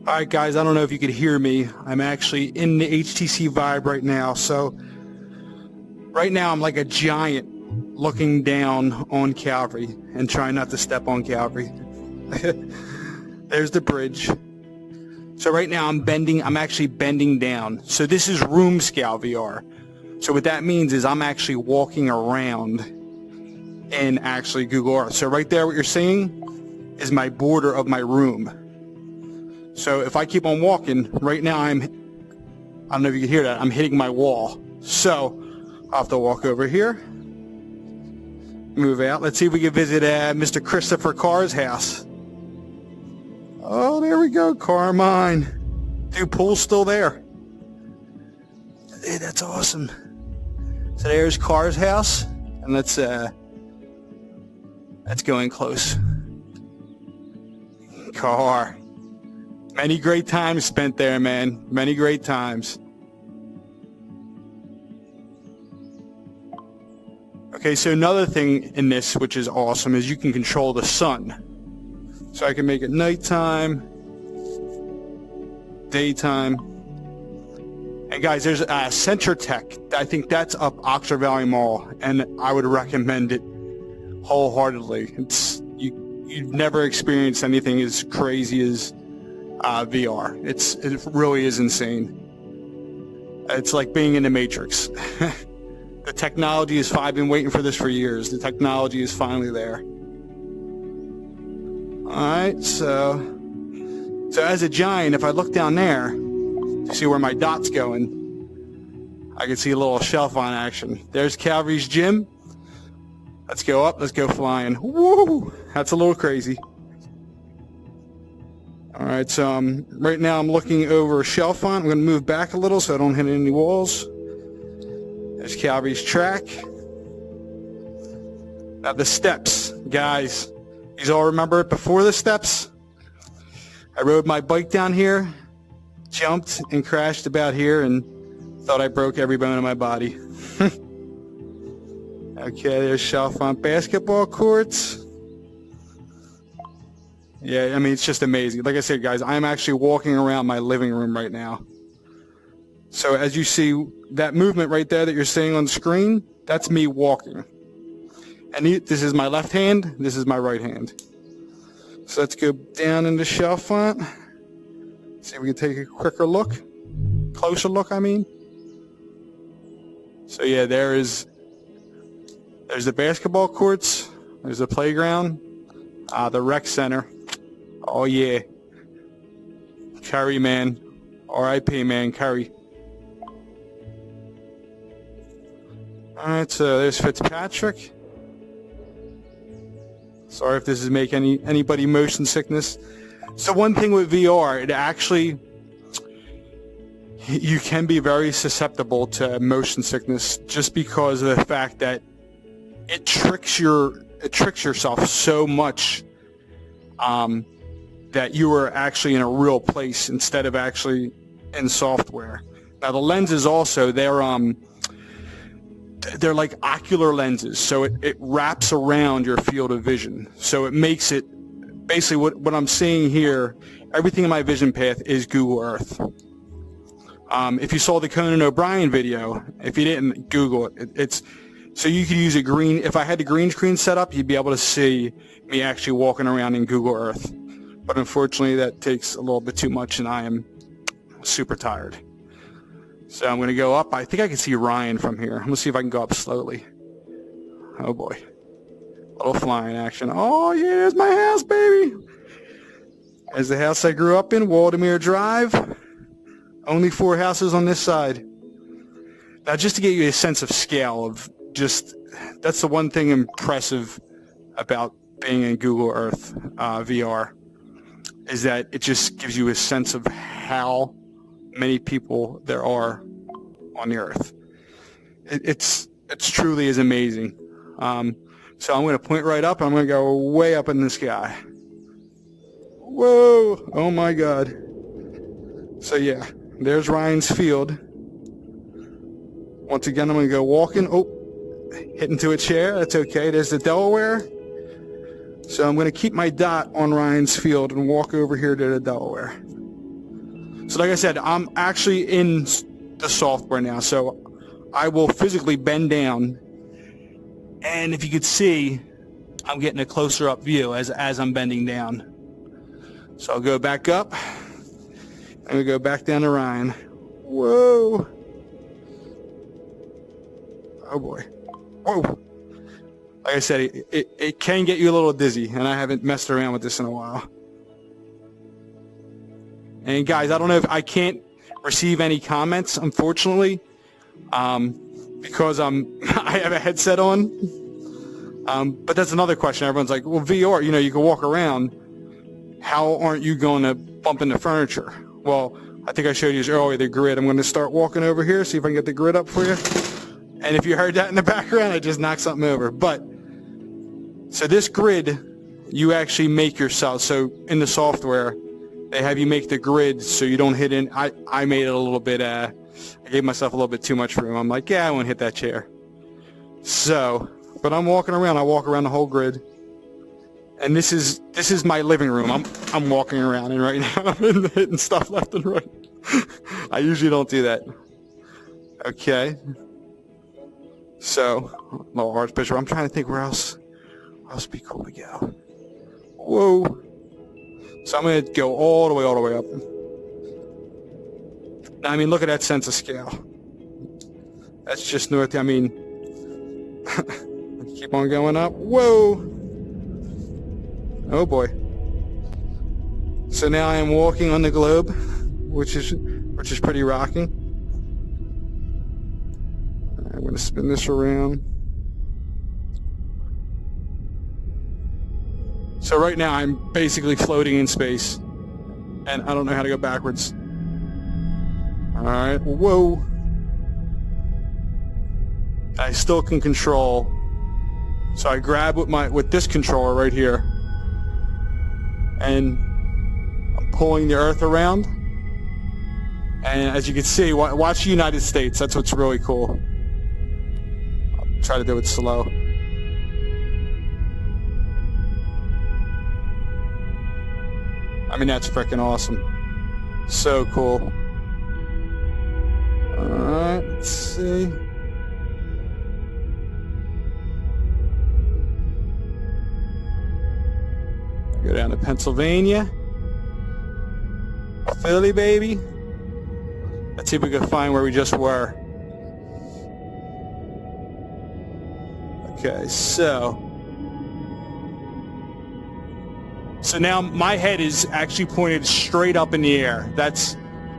Alright guys, I don't know if you could hear me. I'm actually in the HTC Vive right now. So right now I'm like a giant looking down on Calvary and trying not to step on Calvary. There's the bridge. So right now I'm actually bending down. So this is room scale VR. So what that means is I'm actually walking around in actually Google Earth. So right there what you're seeing is my border of my room. So if I keep on walking, right now I don't know if you can hear that, I'm hitting my wall. So I'll have to walk over here, move out. Let's see if we can visit Mr. Christopher Carr's house. Oh, there we go, Carmine. Dude, pool's still there. Hey, that's awesome. So there's Carr's house, and let's go in close. Carr. Many great times spent there, man. Many great times. Okay, so another thing in this, which is awesome, is you can control the sun. So I can make it nighttime, daytime. And guys, there's CentraTech. I think that's up Oxford Valley Mall, and I would recommend it wholeheartedly. You've never experienced anything as crazy as VR. It really is insane. It's like being in the Matrix. The technology is I've been waiting for this for years. The technology is finally there. Alright, so as a giant, if I look down there to see where my dot's going, I can see a little shelf on action. There's Calvary's gym. Let's go up, let's go flying. Woo! That's a little crazy. Alright, so right now I'm looking over a shelf on. I'm going to move back a little so I don't hit any walls. There's Calvary's track. Now the steps, guys. You all remember it before the steps? I rode my bike down here, jumped and crashed about here, and thought I broke every bone in my body. Okay, there's Chalfont basketball courts. Yeah, I mean, it's just amazing. Like I said, guys, I'm actually walking around my living room right now. So as you see, that movement right there that you're seeing on the screen, that's me walking. And this is my left hand, this is my right hand. So let's go down into Chalfont. See if we can take a quicker look. Closer look, I mean. So yeah, there's the basketball courts, there's the playground, the rec center. Oh yeah. Curry, man. R.I.P. man, Curry. Alright, so there's Fitzpatrick. Sorry if this is making anybody motion sickness. So one thing with VR, it actually, you can be very susceptible to motion sickness just because of the fact that it tricks yourself so much that you are actually in a real place instead of actually in software. Now the lenses also, they're like ocular lenses, so it wraps around your field of vision. So it makes it, basically what I'm seeing here, everything in my vision path is Google Earth. If you saw the Conan O'Brien video, if you didn't, Google it. So you could use a green, if I had the green screen set up, you'd be able to see me actually walking around in Google Earth. But unfortunately that takes a little bit too much and I am super tired. So I'm going to go up. I think I can see Ryan from here. I'm going to see if I can go up slowly. Oh boy. A little flying action. Oh yeah, there's my house, baby. There's the house I grew up in, Waldemere Drive. Only 4 houses on this side. Now just to get you a sense of scale of just, that's the one thing impressive about being in Google Earth VR, is that it just gives you a sense of how many people there are on the earth. It's truly is amazing. So I'm going to point right up. I'm going to go way up in the sky. Whoa! Oh my God. So yeah, there's Ryan's field. Once again, I'm going to go walking. Oh, hit into a chair. That's okay. There's the Delaware. So I'm going to keep my dot on Ryan's field and walk over here to the Delaware. So like I said, I'm actually in the software now, so I will physically bend down, and if you could see, I'm getting a closer up view as I'm bending down. So I'll go back up, and we go back down to Ryan. Whoa. Oh boy. Whoa. Like I said, it can get you a little dizzy, and I haven't messed around with this in a while. And guys, I don't know if I can't receive any comments, unfortunately, because I have a headset on. But that's another question. Everyone's like, well, VR, you know, you can walk around. How aren't you going to bump into furniture? Well, I think I showed you earlier the grid. I'm going to start walking over here, see if I can get the grid up for you. And if you heard that in the background, I just knocked something over. But, so this grid, you actually make yourself. So in the software, they have you make the grid so you don't hit in. I made it a little bit, I gave myself a little bit too much room. I'm like, yeah, I won't hit that chair. So, but I'm walking around. I walk around the whole grid. And this is my living room. I'm walking around in right now. I'm hitting stuff left and right. I usually don't do that. Okay. So, little arch picture. I'm trying to think where else would be cool to go. Whoa. So I'm going to go all the way up. Now, I mean, look at that sense of scale. That's just north. I mean, keep on going up. Whoa. Oh boy. So now I am walking on the globe, which is pretty rocking. I'm going to spin this around. So right now I'm basically floating in space, and I don't know how to go backwards. All right, whoa. I still can control. So I grab with this controller right here, and I'm pulling the Earth around. And as you can see, watch the United States. That's what's really cool. I'll try to do it slow. I mean, that's freaking awesome. So cool. Alright, let's see. Go down to Pennsylvania. Philly, baby. Let's see if we can find where we just were. Okay, so now my head is actually pointed straight up in the air. That's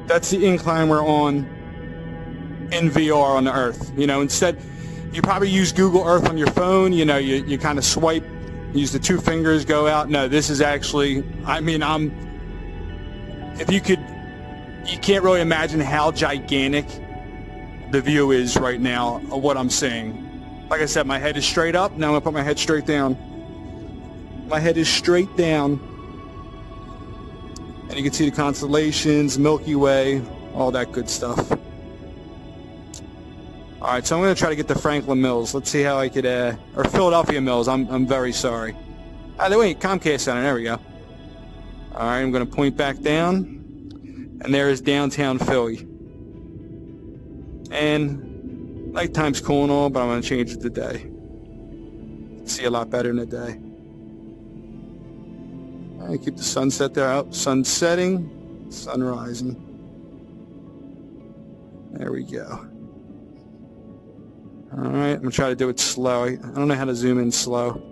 the incline we're on in VR on the Earth. You know, instead, you probably use Google Earth on your phone. You know, you kind of swipe, use the two fingers, go out. No, this is actually, I mean, you can't really imagine how gigantic the view is right now of what I'm seeing. Like I said, my head is straight up. Now I'm going to put my head straight down. My head is straight down. And you can see the constellations, Milky Way, all that good stuff. All right, so I'm going to try to get to Franklin Mills. Let's see how I could, or Philadelphia Mills. I'm very sorry. Wait, Comcast Center. There we go. All right, I'm going to point back down. And there is downtown Philly. And nighttime's cool and all, but I'm going to change it to day. See a lot better in the day. I keep the sunset there out. Sun setting, sun rising. There we go. All right, I'm going to try to do it slow. I don't know how to zoom in slow.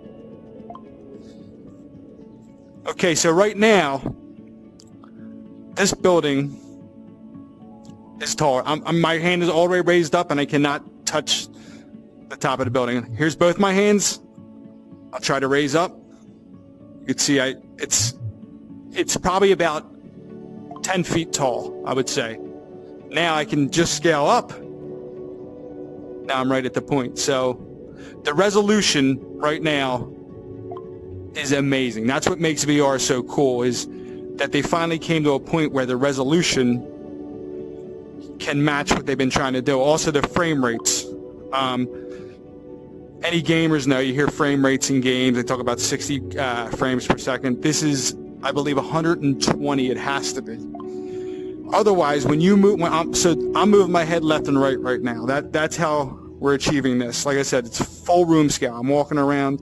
Okay, so right now, this building is tall. My hand is all the way raised up, and I cannot touch the top of the building. Here's both my hands. I'll try to raise up. You can see it's probably about 10 feet tall, I would say. Now I can just scale up. Now I'm right at the point. So the resolution right now is amazing. That's what makes VR so cool, is that they finally came to a point where the resolution can match what they've been trying to do. Also, the frame rates. Any gamers know, you hear frame rates in games. They talk about 60 frames per second. This is, I believe, 120. It has to be. Otherwise, when you move, I'm moving my head left and right now. That's how we're achieving this. Like I said, it's full room scale. I'm walking around.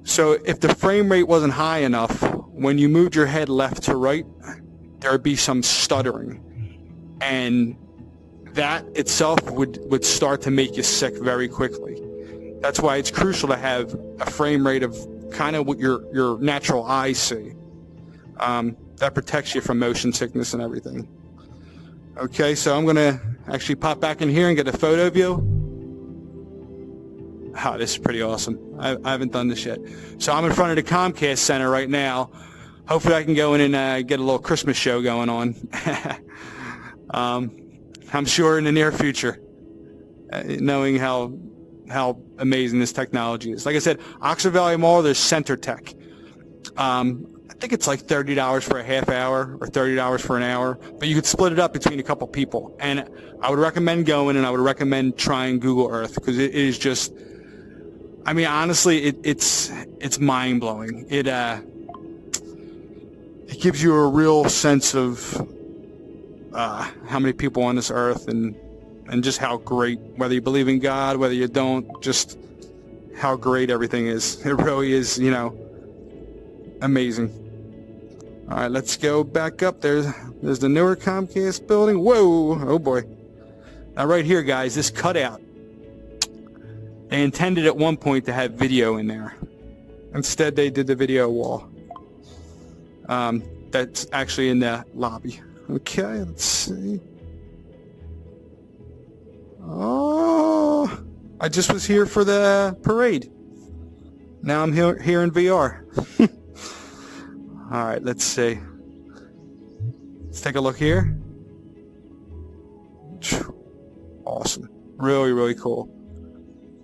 So if the frame rate wasn't high enough, when you moved your head left to right, there would be some stuttering. And that itself would start to make you sick very quickly. That's why it's crucial to have a frame rate of kind of what your natural eyes see. That protects you from motion sickness and everything. Okay, so I'm going to actually pop back in here and get a photo view. Oh, this is pretty awesome. I haven't done this yet. So I'm in front of the Comcast Center right now. Hopefully I can go in and get a little Christmas show going on. I'm sure in the near future, knowing how amazing this technology is. Like I said, Oxford Valley Mall, there's CenterTech. I think it's like $30 for a half hour or $30 for an hour, but you could split it up between a couple people. And I would recommend going, and I would recommend trying Google Earth, because it is just, I mean, honestly, it's mind-blowing. It gives you a real sense of how many people on this earth, and just how great, whether you believe in God, whether you don't, just how great everything is. It really is, amazing. All right, let's go back up. There's the newer Comcast building. Whoa, oh boy. Now right here, guys, this cutout, they intended at one point to have video in there. Instead, they did the video wall. That's actually in the lobby. Okay, let's see. Oh, I just was here for the parade. Now I'm here in VR. All right, let's see. Let's take a look here. Awesome. Really, really cool.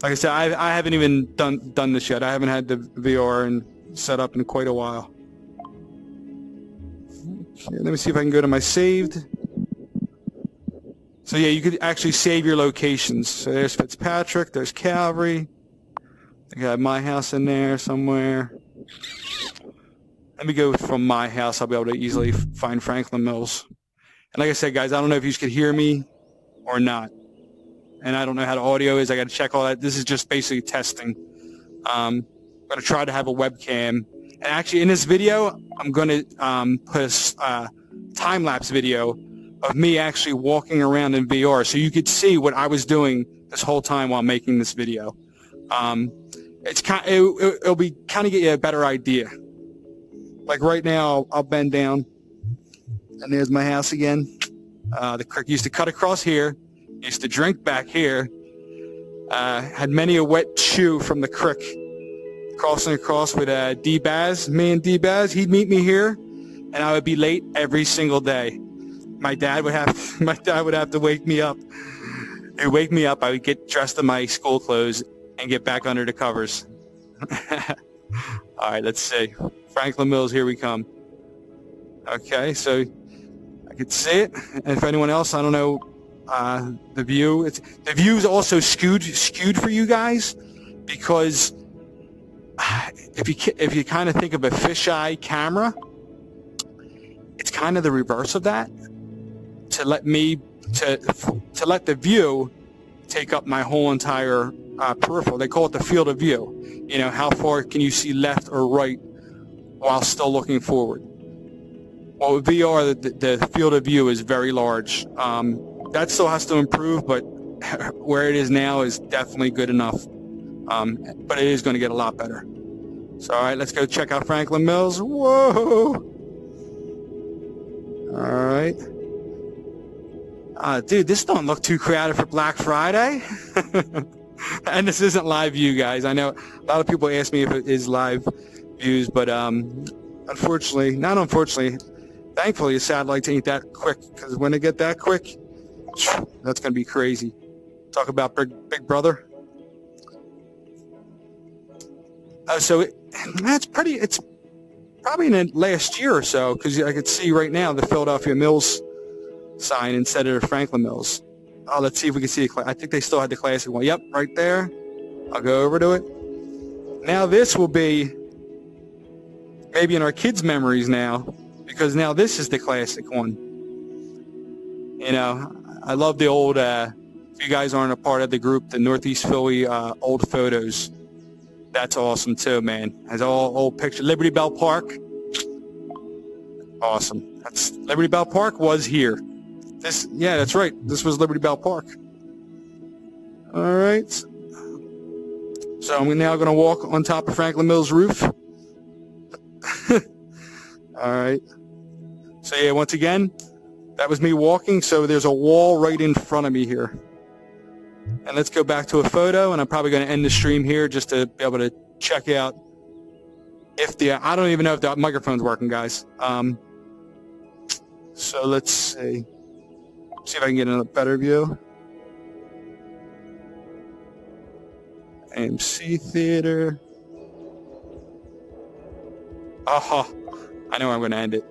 Like I said, I haven't even done this yet. I haven't had the VR and set up in quite a while. Okay, let me see if I can go to my saved. So yeah, you could actually save your locations. So there's Fitzpatrick, there's Calvary. I got my house in there somewhere. Let me go from my house. I'll be able to easily find Franklin Mills. And like I said, guys, I don't know if you could hear me or not. And I don't know how the audio is. I got to check all that. This is just basically testing. I'm going to try to have a webcam. And actually, in this video, I'm going to put a time-lapse video of me actually walking around in VR, so you could see what I was doing this whole time while making this video. It'll be kind of get you a better idea. Like right now, I'll bend down, and there's my house again. The creek used to cut across here, used to drink back here. Had many a wet shoe from the creek, crossing across with D-Baz. Me and D-Baz, he'd meet me here, and I would be late every single day. My dad would have to wake me up. He'd wake me up. I would get dressed in my school clothes and get back under the covers. All right, let's see. Franklin Mills, here we come. Okay, so I could see it. And if anyone else, I don't know, the view. The view is also skewed for you guys, because if you kind of think of a fisheye camera, it's kind of the reverse of that. To let the view take up my whole entire peripheral. They call it the field of view. How far can you see left or right while still looking forward? Well, with VR, the field of view is very large. That still has to improve, but where it is now is definitely good enough. But it is going to get a lot better. So, all right, let's go check out Franklin Mills. Whoa! All right. Dude, this don't look too crowded for Black Friday. And this isn't live view, guys. I know a lot of people ask me if it is live views, but thankfully, the satellites ain't that quick, because when they get that quick, that's going to be crazy. Talk about Big Brother. So it's probably in the last year or so, because I could see right now the Philadelphia Mills sign instead of the Franklin Mills. Oh, let's see if we can see it. I think they still had the classic one. Yep, right there. I'll go over to it. Now this will be maybe in our kids' memories now, because now this is the classic one. You know, I love the old, if you guys aren't a part of the group, the Northeast Philly old photos. That's awesome too, man. Has all old pictures. Liberty Bell Park. Awesome. That's Liberty Bell Park was here. Yeah, that's right. This was Liberty Bell Park. All right. So I'm now going to walk on top of Franklin Mills roof. All right. So yeah, once again, that was me walking. So there's a wall right in front of me here. And let's go back to a photo, and I'm probably going to end the stream here just to be able to check out if I don't even know if the microphone's working, guys. So let's see if I can get a better view. AMC Theater. Aha, I know where I'm going to end it.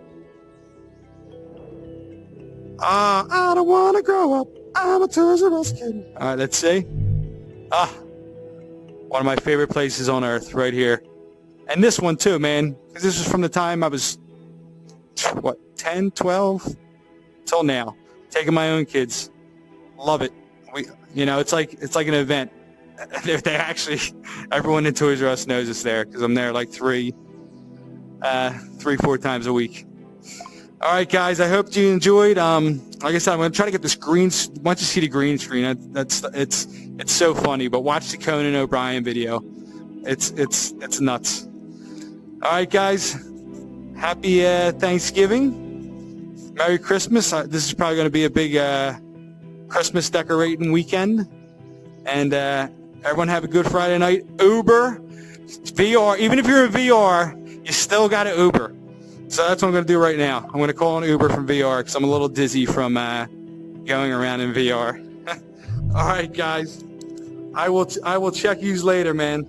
I don't want to grow up. I'm a Toys R Us kid. All right, let's see. One of my favorite places on earth, right here. And this one too, man. Because this was from the time I was, 10, 12, till now. Taking my own kids. Love it. It's like an event. They actually, everyone in Toys R Us knows it's there because I'm there like 3, 4 times a week. All right, guys. I hope you enjoyed. Like I said, I'm going to try to get this green. Once you see the green screen, it's so funny. But watch the Conan O'Brien video. It's nuts. All right, guys. Happy Thanksgiving. Merry Christmas. This is probably going to be a big Christmas decorating weekend. And everyone have a good Friday night. Uber, VR. Even if you're in VR, you still got to Uber. So that's what I'm going to do right now. I'm going to call an Uber from VR because I'm a little dizzy from going around in VR. All right, guys. I will check yous later, man.